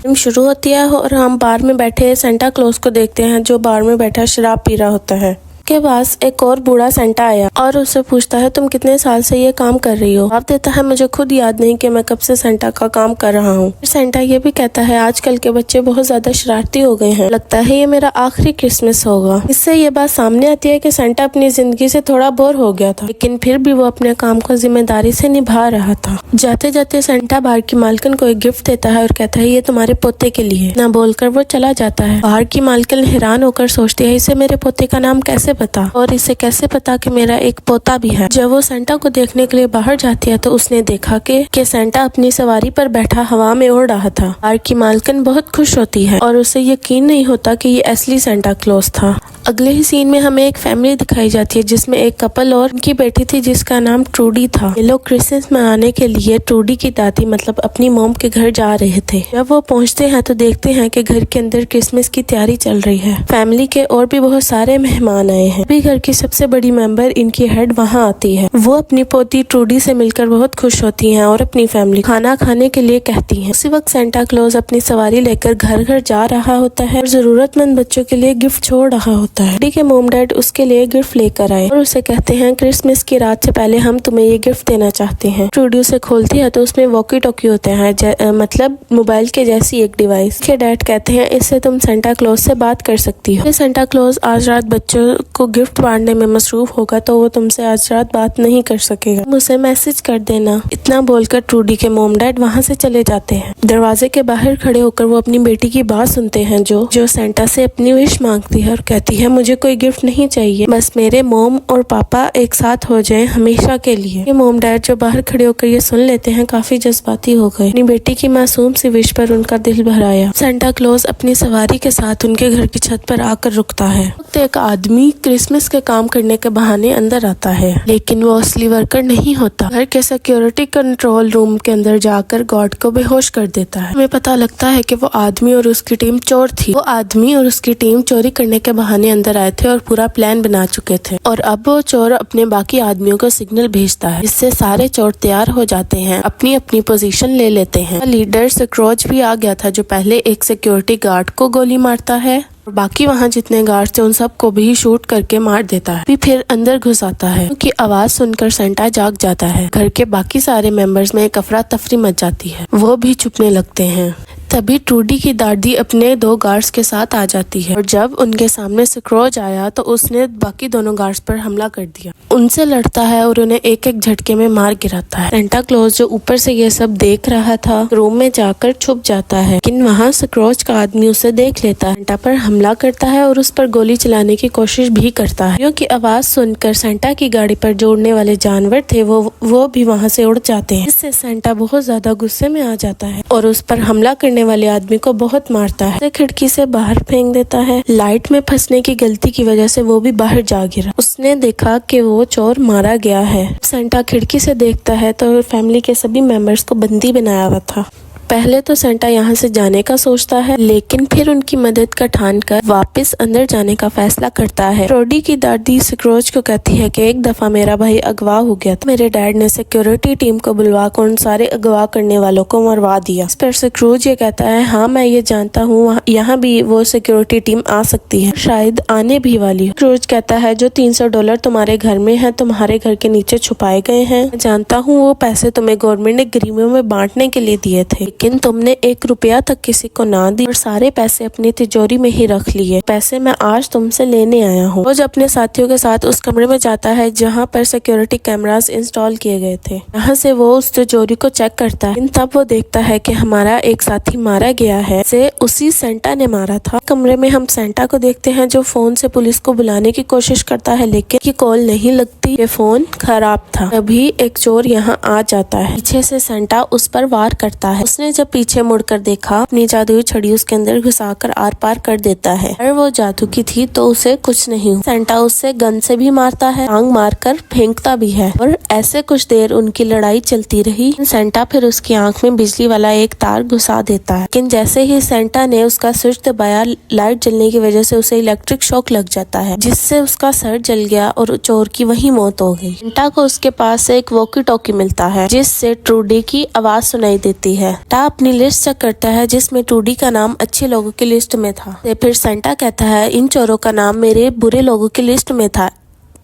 Film शुरू होती है और हम बार में बैठे सेंटा क्लॉज को देखते हैं जो बार में बैठा शराब पी रहा होता है। के पास एक और बूढ़ा सेंटा आया और उससे पूछता है तुम कितने साल से ये काम कर रही हो। जवाब देता है मुझे खुद याद नहीं कि मैं कब से सेंटा का काम कर रहा हूँ। सेंटा ये भी कहता है आजकल के बच्चे बहुत ज्यादा शरारती हो गए हैं, लगता है ये मेरा आखिरी क्रिसमस होगा। इससे ये बात सामने आती है कि सेंटा अपनी जिंदगी से थोड़ा बोर हो गया था, लेकिन फिर भी वो अपने काम को जिम्मेदारी से निभा रहा था। जाते जाते सेंटा बार की मालकिन को एक गिफ्ट देता है और कहता है ये तुम्हारे पोते के लिए। ना बोलकर वो चला जाता है। बार की मालकिन हैरान होकर सोचती है इसे मेरे पोते का नाम कैसे पता और इसे कैसे पता कि मेरा एक पोता भी है। जब वो सेंटा को देखने के लिए बाहर जाती है तो उसने देखा कि सेंटा अपनी सवारी पर बैठा हवा में उड़ रहा था। बार की मालकिन बहुत खुश होती है और उसे यकीन नहीं होता कि ये असली सेंटा क्लॉज था। अगले ही सीन में हमें एक फैमिली दिखाई जाती है जिसमें एक कपल और उनकी बेटी थी जिसका नाम ट्रूडी था। ये लोग क्रिसमस मनाने के लिए ट्रूडी की दादी मतलब अपनी मॉम के घर जा रहे थे। जब वो पहुंचते हैं तो देखते हैं कि घर के अंदर क्रिसमस की तैयारी चल रही है। फैमिली के और भी बहुत सारे मेहमान आए हैं। घर की सबसे बड़ी मेंबर इनकी हेड वहाँ आती है। वो अपनी पोती ट्रूडी से मिलकर बहुत खुश होती हैं और अपनी फैमिली खाना खाने के लिए कहती हैं। उसी वक्त सेंटा क्लॉज अपनी सवारी लेकर घर घर जा रहा होता है और जरूरतमंद बच्चों के लिए गिफ्ट छोड़ रहा होता है। ट्रूडी के मोम डैड उसके लिए गिफ्ट लेकर आए और उसे कहते हैं क्रिसमस की रात से पहले हम तुम्हें ये गिफ्ट देना चाहते हैं। ट्रूडी उसे खोलती है तो उसमें वॉकी टॉकी होते हैं मतलब मोबाइल के जैसी एक डिवाइस। के डैड कहते हैं इससे तुम सेंटा क्लॉज से बात कर सकती हो। सेंटा क्लॉज आज रात बच्चों को गिफ्ट बांटने में मसरूफ होगा तो वो तुमसे आज रात बात नहीं कर सकेगा, मुझे मैसेज कर देना। इतना बोलकर ट्रूडी के मोम डैड वहाँ से चले जाते हैं। दरवाजे के बाहर खड़े होकर वो अपनी बेटी की बात सुनते हैं जो सेंटा से अपनी विश मांगती है और कहती है मुझे कोई गिफ्ट नहीं चाहिए, बस मेरे मोम और पापा एक साथ हो जाएं हमेशा के लिए। ये मोम डैड जो बाहर खड़े होकर ये सुन लेते हैं काफी जज्बाती हो गए। अपनी बेटी की मासूम सी विश पर उनका दिल भर आया। सेंटा क्लॉज अपनी सवारी के साथ उनके घर की छत पर आकर रुकता है। एक आदमी क्रिसमस के काम करने के बहाने अंदर आता है, लेकिन वो असली वर्कर नहीं होता। घर के सिक्योरिटी कंट्रोल रूम के अंदर जाकर गार्ड को बेहोश कर देता है। हमें पता लगता है कि वो आदमी और उसकी टीम चोर थी। वो आदमी और उसकी टीम चोरी करने के बहाने अंदर आए थे और पूरा प्लान बना चुके थे और अब वो चोर अपने बाकी आदमियों को सिग्नल भेजता है, इससे सारे चोर तैयार हो जाते हैं, अपनी अपनी पोजीशन ले लेते हैं। लीडर स्क्रोच भी आ गया था जो पहले एक सिक्योरिटी गार्ड को गोली मारता है और बाकी वहाँ जितने गार्ड्स थे उन सबको भी शूट करके मार देता है। फिर अंदर घुस आता है क्योंकि आवाज सुनकर सेंटा जाग जाता है। घर के बाकी सारे मेंबर्स में एक अफरा तफरी मच जाती है, वो भी छुपने लगते हैं। तभी ट्रूडी की दादी अपने 2 गार्ड्स के साथ आ जाती है और जब उनके सामने स्क्रोच आया तो उसने बाकी दोनों गार्ड्स पर हमला कर दिया। उनसे लड़ता है और उन्हें एक एक झटके में मार गिराता है। सेंटा क्लॉज जो ऊपर से ये सब देख रहा था रूम में जाकर छुप जाता है, लेकिन वहाँ स्क्रोच का आदमी उसे देख लेता है, सेंटा पर हमला करता है और उस पर गोली चलाने की कोशिश भी करता है। क्योंकि आवाज सुनकर सेंटा की गाड़ी पर जोड़ने वाले जानवर थे वो भी वहाँ से उड़ जाते हैं। इससे सेंटा बहुत ज्यादा गुस्से में आ जाता है और उस पर हमला करने वाले आदमी को बहुत मारता है। खिड़की से बाहर फेंक देता है। लाइट में फंसने की गलती की वजह से वो भी बाहर जा गिरा। उसने देखा कि वो चोर मारा गया है। सेंटा खिड़की से देखता है तो फैमिली के सभी मेंबर्स को बंदी बनाया हुआ था। पहले तो सेंटा यहाँ से जाने का सोचता है, लेकिन फिर उनकी मदद का ठान कर वापस अंदर जाने का फैसला करता है। ट्रूडी की दादी स्क्रोच को कहती है कि एक दफा मेरा भाई अगवा हो गया था, मेरे डैड ने सिक्योरिटी टीम को बुलवाकर उन सारे अगवा करने वालों को मरवा दिया। इस पर स्क्रोच ये कहता है हाँ मैं ये जानता हूँ, यहाँ भी वो सिक्योरिटी टीम आ सकती है, शायद आने भी वाली है। स्क्रोच कहता है जो $300 तुम्हारे घर में है तुम्हारे घर के नीचे छुपाए गए हैं, मैं जानता हूँ वो पैसे तुम्हें गवर्नमेंट ने गरीबों में बांटने के लिए दिए थे, लेकिन तुमने 1 रुपया तक किसी को ना दी और सारे पैसे अपनी तिजोरी में ही रख लिए। पैसे मैं आज तुमसे लेने आया हूँ। रोज अपने साथियों के साथ उस कमरे में जाता है जहाँ पर सिक्योरिटी कैमरास इंस्टॉल किए गए थे। यहाँ से वो उस तिजोरी को चेक करता है, तब वो देखता है कि हमारा एक साथी मारा गया है, से उसी सेंटा ने मारा था। कमरे में हम सेंटा को देखते हैं जो फोन से पुलिस को बुलाने की कोशिश करता है, लेकिन की कॉल नहीं लगती, ये फोन खराब था। तभी एक चोर यहाँ आ जाता है। पीछे से सेंटा उस पर वार करता है। उसने जब पीछे मुड़कर देखा अपनी जादुई छड़ी उसके अंदर घुसाकर आर पार कर देता है। अगर वो जादू की थी तो उसे कुछ नहीं। सेंटा उससे गन से भी मारता है, टांग मारकर फेंकता भी है और ऐसे कुछ देर उनकी लड़ाई चलती रही। सेंटा फिर उसकी आंख में बिजली वाला एक तार घुसा देता है, लेकिन जैसे ही सेंटा ने उसका स्विच दबाया लाइट जलने की वजह से उसे इलेक्ट्रिक शॉक लग जाता है, जिससे उसका सर जल गया और चोर की वही मौत हो गई। सेंटा को उसके पास से एक वॉकी टॉकी मिलता है जिससे ट्रूडी की आवाज सुनाई देती है। सेंटा अपनी लिस्ट चेक करता है जिसमें ट्रूडी का नाम अच्छे लोगों की लिस्ट में था। फिर सेंटा कहता है इन चोरों का नाम मेरे बुरे लोगों की लिस्ट में था,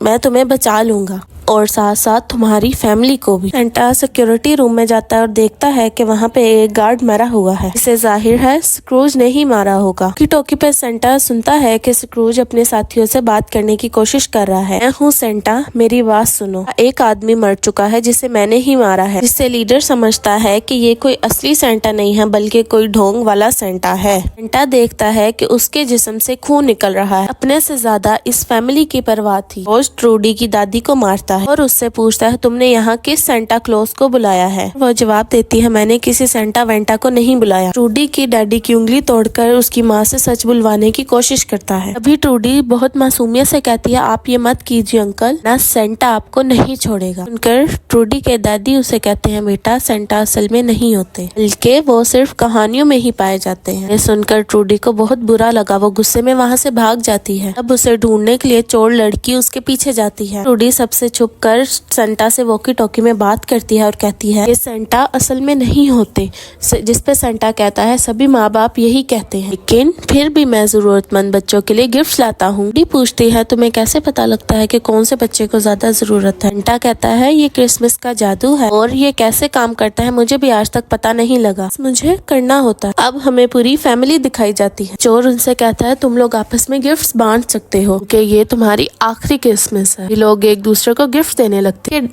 मैं तुम्हें बचा लूंगा और साथ साथ तुम्हारी फैमिली को भी। सेंटा सिक्योरिटी रूम में जाता है और देखता है कि वहाँ पे एक गार्ड मरा हुआ है। इसे जाहिर है स्क्रूज ने ही मारा होगा। की टोकी पे सेंटा सुनता है कि स्क्रूज अपने साथियों से बात करने की कोशिश कर रहा है। मैं हूँ सेंटा, मेरी बात सुनो। एक आदमी मर चुका है जिसे मैंने ही मारा है। जिससे लीडर समझता है कि ये कोई असली सेंटा नहीं है बल्कि कोई ढोंग वाला सेंटा है। सेंटा देखता है कि उसके जिस्म से खून निकल रहा है। अपने से ज्यादा इस फैमिली की परवाह थी। रोज ट्रूडी की दादी को मारता है और उससे पूछता है तुमने यहाँ किस सेंटा क्लॉज को बुलाया है। वो जवाब देती है मैंने किसी सेंटा वेंटा को नहीं बुलाया। ट्रूडी की डैडी की उंगली तोड़कर उसकी माँ से सच बुलवाने की कोशिश करता है। अभी ट्रूडी बहुत मासूमियत से कहती है आप ये मत कीजिए अंकल, ना सेंटा आपको नहीं छोड़ेगा। सुनकर ट्रूडी के दादी उसे कहते हैं बेटा सेंटा असल में नहीं होते बल्कि वो सिर्फ कहानियों में ही पाए जाते हैं। ये सुनकर ट्रूडी को बहुत बुरा लगा। वो गुस्से में वहाँ से भाग जाती है। अब उसे ढूंढने के लिए चोर लड़की उसके पीछे जाती है। ट्रूडी सबसे छुप कर सेंटा से वॉकी टॉकी में बात करती है और कहती है ये सेंटा असल में नहीं होते। जिसपे सेंटा कहता है सभी माँ बाप यही कहते हैं लेकिन फिर भी मैं जरूरतमंद बच्चों के लिए गिफ्ट लाता हूँ। डी पूछती है तुम्हें कैसे पता लगता है कि कौन से बच्चे को ज्यादा जरूरत है। सेंटा कहता है ये क्रिसमस का जादू है और ये कैसे काम करता है मुझे भी आज तक पता नहीं लगा, मुझे करना होता है। अब हमें पूरी फैमिली दिखाई जाती है। चोर उनसे कहता है तुम लोग आपस में गिफ्ट बांट सकते हो कि ये तुम्हारी आखिरी क्रिसमस है। ये लोग एक दूसरे को गिफ्ट देने लगते हैं।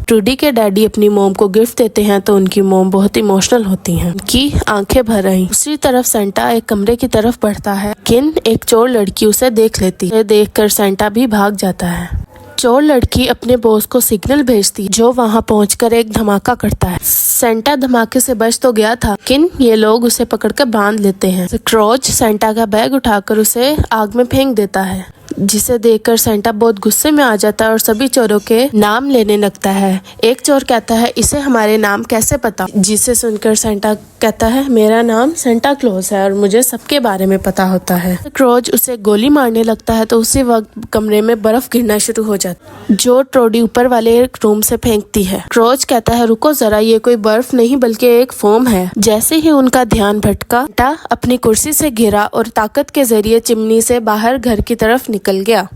ट्रूडी के डैडी अपनी मोम को गिफ्ट देते हैं तो उनकी मोम बहुत इमोशनल होती हैं। उनकी आंखें भर आई। दूसरी तरफ सेंटा एक कमरे की तरफ बढ़ता है लेकिन एक चोर लड़की उसे देख लेती है। देखकर सेंटा भी भाग जाता है। चोर लड़की अपने बॉस को सिग्नल भेजती है जो वहां पहुंचकर एक धमाका करता है। सेंटा धमाके से बच तो गया था लेकिन ये लोग उसे पकड़कर बांध लेते हैं। स्क्रोच सेंटा का बैग उठाकर उसे आग में फेंक देता है जिसे देखकर सेंटा बहुत गुस्से में आ जाता है और सभी चोरों के नाम लेने लगता है। एक चोर कहता है इसे हमारे नाम कैसे पता, जिसे सुनकर सेंटा कहता है मेरा नाम सेंटा क्लॉज है और मुझे सबके बारे में पता होता है। क्रोज उसे गोली मारने लगता है तो उसी वक्त कमरे में बर्फ गिरना शुरू हो जाता जो ट्रूडी ऊपर वाले रूम से फेंकती है। क्रोज कहता है रुको जरा, ये कोई बर्फ नहीं बल्कि एक फोम है। जैसे ही उनका ध्यान भटका सेंटा अपनी कुर्सी से गिरा और ताकत के जरिए चिमनी से बाहर घर की तरफ निकल गया,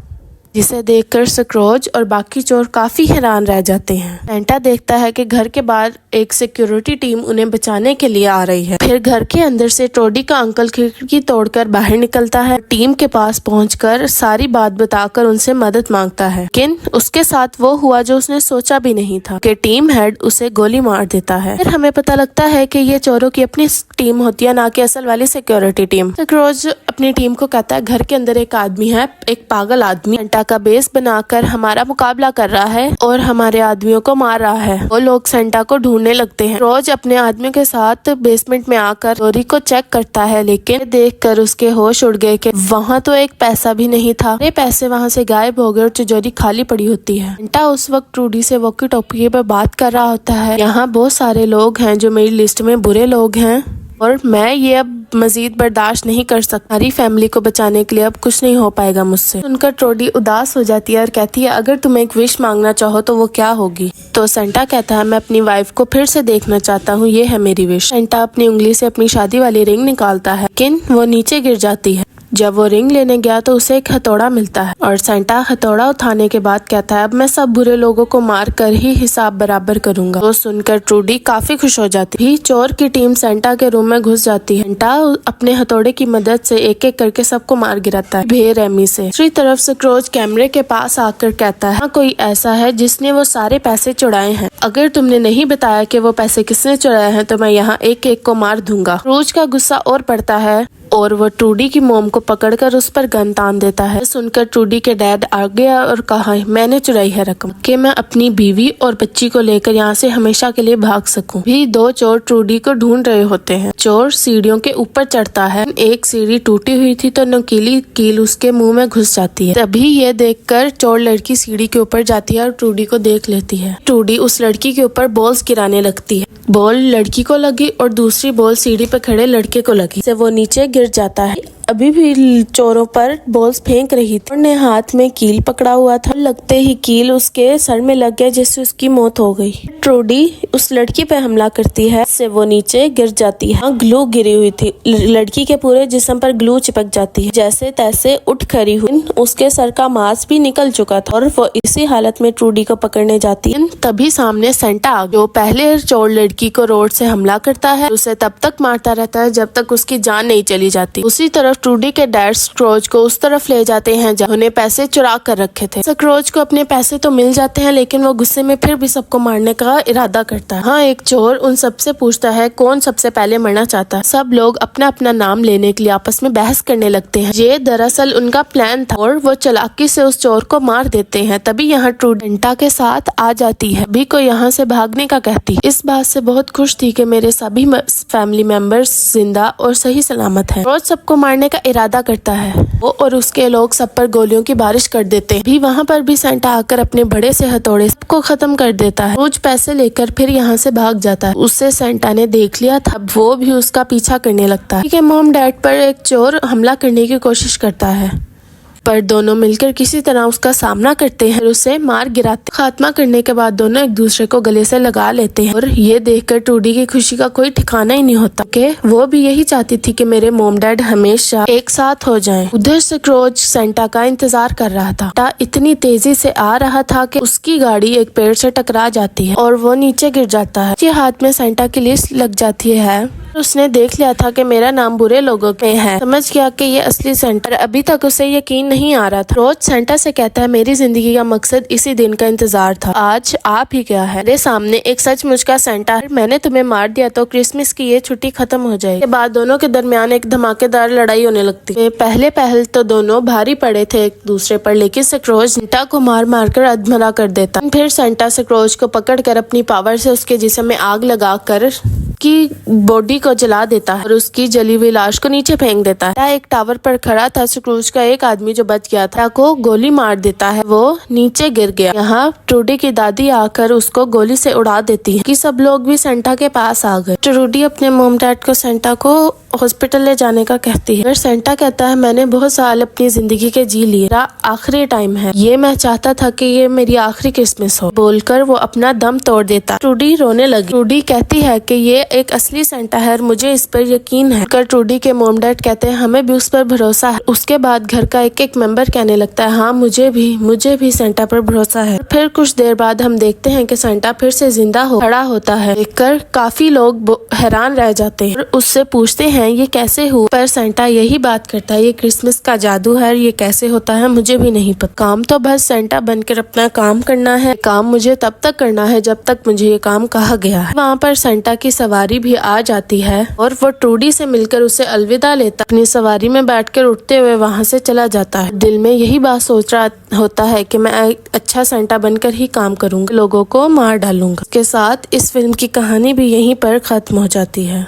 जिसे देखकर स्क्रोज और बाकी चोर काफी हैरान रह जाते हैं। सेंटा देखता है कि घर के बाहर एक सिक्योरिटी टीम उन्हें बचाने के लिए आ रही है। फिर घर के अंदर से ट्रूडी का अंकल खिड़की तोड़कर बाहर निकलता है। टीम के पास पहुंचकर सारी बात बताकर उनसे मदद मांगता है लेकिन उसके साथ वो हुआ जो उसने सोचा भी नहीं था कि टीम हेड उसे गोली मार देता है। फिर हमें पता लगता है कि ये चोरों की अपनी टीम होती है, ना कि असल वाली सिक्योरिटी टीम। स्क्रोज अपनी टीम को कहता है घर के अंदर एक आदमी है, एक पागल आदमी सेंटा का बेस बनाकर हमारा मुकाबला कर रहा है और हमारे आदमियों को मार रहा है। वो लोग सेंटा को ढूंढने लगते हैं। रोज अपने आदमियों के साथ बेसमेंट में आकर चोरी को चेक करता है लेकिन देखकर उसके होश उड़ गए कि वहाँ तो एक पैसा भी नहीं था। ये पैसे वहाँ से गायब हो गए और तिजोरी खाली पड़ी होती है। सेंटा उस वक्त ट्रूडी से वॉकी टॉकी पर बात कर रहा होता है यहाँ बहुत सारे लोग हैं जो मेरी लिस्ट में बुरे लोग हैं और मैं ये अब मजीद बर्दाश्त नहीं कर सकता। हमारी फैमिली को बचाने के लिए अब कुछ नहीं हो पाएगा मुझसे। उनका ट्रूडी उदास हो जाती है और कहती है अगर तुम एक विश मांगना चाहो तो वो क्या होगी। तो सेंटा कहता है मैं अपनी वाइफ को फिर से देखना चाहता हूँ, ये है मेरी विश। सेंटा अपनी उंगली से अपनी शादी वाली रिंग निकालता है लेकिन वो नीचे गिर जाती है। जब वो रिंग लेने गया तो उसे एक हथौड़ा मिलता है और सेंटा हथौड़ा उठाने के बाद कहता है अब मैं सब बुरे लोगों को मार कर ही हिसाब बराबर करूंगा। तो सुनकर ट्रूडी काफी खुश हो जाती है। चोर की टीम सेंटा के रूम में घुस जाती है। सेंटा अपने हथौड़े की मदद से एक एक करके सबको मार गिराता है बेरहमी से। दूसरी तरफ स्क्रोज कैमरे के पास आकर कहता है कोई ऐसा है जिसने वो सारे पैसे चुराए हैं, अगर तुमने नहीं बताया कि वो पैसे किसने चुराए हैं तो मैं यहाँ एक एक को मार दूंगा। क्रोज का गुस्सा और बढ़ता है और वो ट्रूडी की मोम को पकड़कर उस पर गन तान देता है। सुनकर ट्रूडी के डैड आ गया और कहा मैंने चुराई है रकम कि मैं अपनी बीवी और बच्ची को लेकर यहाँ से हमेशा के लिए भाग सकूं। भी दो चोर ट्रूडी को ढूंढ रहे होते हैं। चोर सीढ़ियों के ऊपर चढ़ता है। एक सीढ़ी टूटी हुई थी तो नुकीली कील उसके मुंह में घुस जाती है। तभी ये देखकर चोर लड़की सीढ़ी के ऊपर जाती है और ट्रूडी को देख लेती है। ट्रूडी उस लड़की के ऊपर बॉल्स गिराने लगती है। बॉल लड़की को लगी और दूसरी बॉल सीढ़ी पे खड़े लड़के को लगी। से वो नीचे गिर जाता है। अभी भी चोरों पर बॉल्स फेंक रही थी। ने हाथ में कील पकड़ा हुआ था। लगते ही कील उसके सर में लग गया जिससे उसकी मौत हो गई। ट्रूडी उस लड़की पे हमला करती है, से वो नीचे गिर जाती है। ग्लू गिरी हुई थी, लड़की के पूरे जिस्म पर ग्लू चिपक जाती है। जैसे तैसे उठ खड़ी हुई, उसके सर का मांस भी निकल चुका था और वो इसी हालत में ट्रूडी को पकड़ने जाती है। तभी सामने सेंटा आ गया, जो पहले चोर लड़की को रोड से हमला करता है, उसे तब तक मारता रहता है जब तक उसकी जान नहीं चली जाती। उसी तरफ ट्रूडी के डैड स्क्रोज को उस तरफ ले जाते हैं जहाँ उन्हें पैसे चुरा कर रखे थे। स्क्रोज को अपने पैसे तो मिल जाते हैं, लेकिन वो गुस्से में फिर भी सबको मारने का इरादा करता है। हाँ, एक चोर उन सबसे पूछता है कौन सबसे पहले मरना चाहता है। सब लोग अपना अपना नाम लेने के लिए आपस में बहस करने लगते हैं। ये दरअसल उनका प्लान था और वो चालाकी से उस चोर को मार देते हैं। तभी यहाँ ट्रूडी सेंटा के साथ आ जाती है, भी को यहाँ से भागने का कहती है। इस बात से बहुत खुश थी कि मेरे सभी फैमिली मेंबर्स जिंदा और सही सलामत हैं। रोज सबको मारने का इरादा करता है वो और उसके लोग सब पर गोलियों की बारिश कर देते हैं। भी वहाँ पर भी सेंटा आकर अपने बड़े से हथौड़े सबको खत्म कर देता है। रोज पैसे लेकर फिर यहाँ से भाग जाता है। उससे सेंटा ने देख लिया था, वो भी उसका पीछा करने लगता है। ठीक है, मॉम डैड पर एक चोर हमला करने की कोशिश करता है, पर दोनों मिलकर किसी तरह उसका सामना करते हैं और उसे मार गिराते। खात्मा करने के बाद दोनों एक दूसरे को गले से लगा लेते हैं और ये देखकर ट्रूडी की खुशी का कोई ठिकाना ही नहीं होता कि वो भी यही चाहती थी कि मेरे मॉम डैड हमेशा एक साथ हो जाएं। उधर स्क्रोज सेंटा का इंतजार कर रहा था। सेंटा इतनी तेजी से आ रहा था कि उसकी गाड़ी एक पेड़ से टकरा जाती है और वो नीचे गिर जाता है। उसके हाथ में सेंटा की लिस्ट लग जाती है। उसने देख लिया था कि मेरा नाम बुरे लोगों में है। समझ गया कि ये असली सेंटा। अभी तक उसे यकीन नहीं आ रहा था। रोज सेंटा से कहता है मेरी जिंदगी का मकसद इसी दिन का इंतजार था, आज आप ही गया है। मेरे सामने एक सचमुच का सेंटा है। मैंने तुम्हें मार दिया तो क्रिसमस की ये छुट्टी खत्म हो जाएगी। के बाद दोनों के दरमियान एक धमाकेदार लड़ाई होने लगती है। पहले तो दोनों भारी पड़े थे एक दूसरे पर, लेकिन स्क्रोज सेंटा को मार मार कर अधमरा कर देता। फिर सेंटा स्क्रोज को पकड़कर अपनी पावर से उसके जिस्म में आग लगा कर की बॉडी को जला देता है और उसकी जली हुई लाश को नीचे फेंक देता है। एक टावर पर खड़ा था स्क्रूज का एक आदमी जो बच गया था को गोली मार देता है, वो नीचे गिर गया। यहाँ ट्रूडी की दादी आकर उसको गोली से उड़ा देती है कि सब लोग भी सेंटा के पास आ गए। ट्रूडी अपने मॉम डैड को सेंटा को हॉस्पिटल ले जाने का कहती है। सेंटा कहता है मैंने बहुत साल अपनी जिंदगी के जी लिए, मेरा आखिरी टाइम है, ये मैं चाहता था कि ये मेरी आखिरी क्रिसमस हो। बोलकर वो अपना दम तोड़ देता। ट्रूडी रोने लगी। ट्रूडी कहती है कि ये एक असली सेंटा है और मुझे इस पर यकीन है। कर ट्रूडी के मॉम डैड कहते हैं हमें भी उस पर भरोसा है। उसके बाद घर का एक एक मेंबर कहने लगता है हाँ मुझे भी सेंटा पर भरोसा है। फिर कुछ देर बाद हम देखते हैं कि सेंटा फिर से जिंदा खड़ा होता है। देखकर काफी लोग हैरान रह जाते हैं और उससे पूछते हैं ये कैसे हुआ, पर सेंटा यही बात करता है ये क्रिसमस का जादू है, ये कैसे होता है मुझे भी नहीं पता। काम तो बस सेंटा बनकर अपना काम करना है। काम मुझे तब तक करना है जब तक मुझे ये काम कहा गया है। वहाँ पर सेंटा की सवारी भी आ जाती है और वो ट्रूडी से मिलकर उसे अलविदा लेता, अपनी सवारी में बैठकर उठते हुए वहाँ से चला जाता है। दिल में यही बात सोच रहा होता है कि मैं अच्छा सेंटा बनकर ही काम करूंगा, लोगों को मार डालूंगा। इसके साथ इस फिल्म की कहानी भी यहीं पर खत्म हो जाती है।